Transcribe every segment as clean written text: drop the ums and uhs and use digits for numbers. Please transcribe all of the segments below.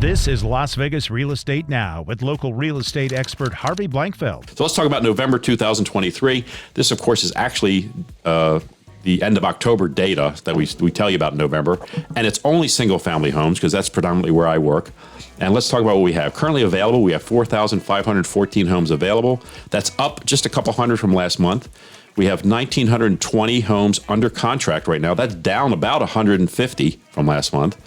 This is Las Vegas Real Estate Now with local real estate expert Harvey Blankfeld. So let's talk about November 2023. This, of course, is actually the end of October data that we tell you about in November. And it's only single-family homes because that's predominantly where I work. And let's talk about what we have. Currently available, we have 4,514 homes available. That's up just a couple hundred from last month. We have 1,920 homes under contract right now. That's down about 150 from last month.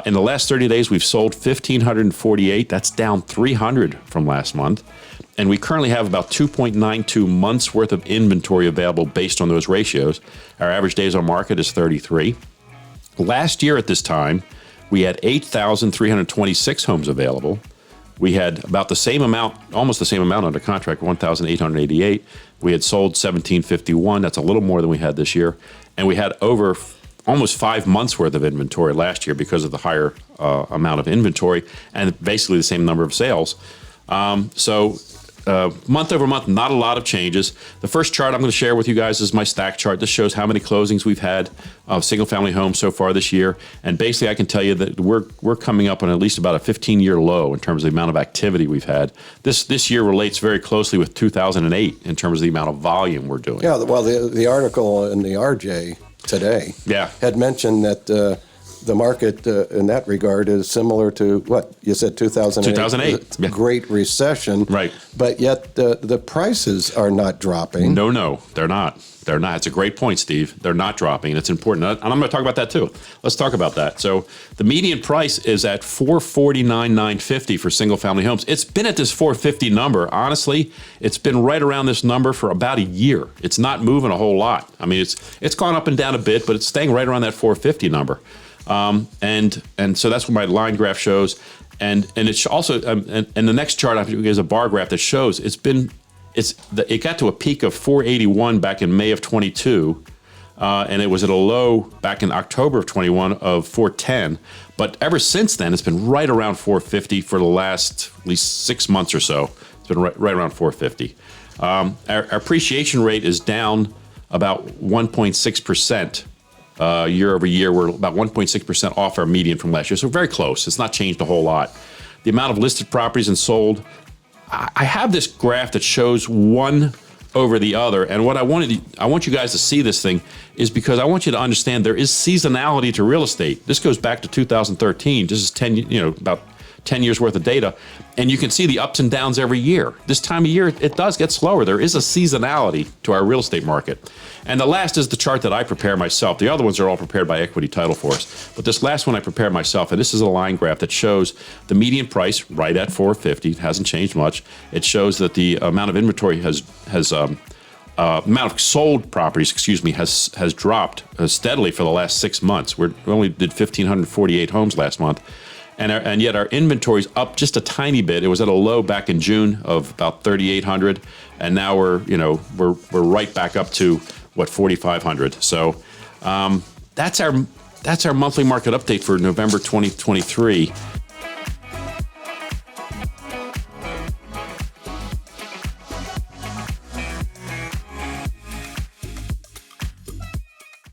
In the last 30 days, we've sold 1,548. That's down 300 from last month. And we currently have about 2.92 months worth of inventory available based on those ratios. Our average days on market is 33. Last year at this time, we had 8,326 homes available. We had about the same amount, almost the same amount under contract, 1,888. We had sold 1,751. That's a little more than we had this year. And we had over almost 5 months worth of inventory last year because of the higher amount of inventory and basically the same number of sales. Month over month, not a lot of changes. The first chart I'm going to share with you guys is my stack chart. This shows how many closings we've had of single-family homes so far this year. And basically, I can tell you that we're coming up on at least about a 15-year low in terms of the amount of activity we've had. This year relates very closely with 2008 in terms of the amount of volume we're doing. Yeah, well, the article in the RJ today had mentioned that the market in that regard is similar to what you said, 2008. 2008, Great recession, right? But yet the prices are not dropping. No, they're not. They're not. It's a great point, Steve. They're not dropping, and it's important. And I'm going to talk about that too. Let's talk about that. So the median price is at $449,950 for single-family homes. It's been at this $450 number. Honestly, it's been right around this number for about a year. It's not moving a whole lot. I mean, it's gone up and down a bit, but it's staying right around that $450 number. And so that's what my line graph shows. And it's also and the next chart is a bar graph that shows it got to a peak of 481 back in May of 22, and it was at a low back in October of 21 of 410. But ever since then, it's been right around 450 for the last at least 6 months or so. It's been right around 450. Our appreciation rate is down about 1.6%. Year over year, we're about 1.6% off our median from last year. So very close. It's not changed a whole lot. The amount of listed properties and sold, I have this graph that shows one over the other. And what I want you guys to see this thing is because I want you to understand there is seasonality to real estate. This goes back to 2013. This is about 10 years worth of data. And you can see the ups and downs every year. This time of year, it does get slower. There is a seasonality to our real estate market. And the last is the chart that I prepare myself. The other ones are all prepared by Equity Title for us. But this last one I prepared myself, and this is a line graph that shows the median price right at $450. It hasn't changed much. It shows that the amount of inventory amount of sold properties, has dropped steadily for the last 6 months. We only did 1,548 homes last month. And yet our inventory's up just a tiny bit. It was at a low back in June of about 3,800, and now we're right back up to 4,500. So that's our monthly market update for November 2023.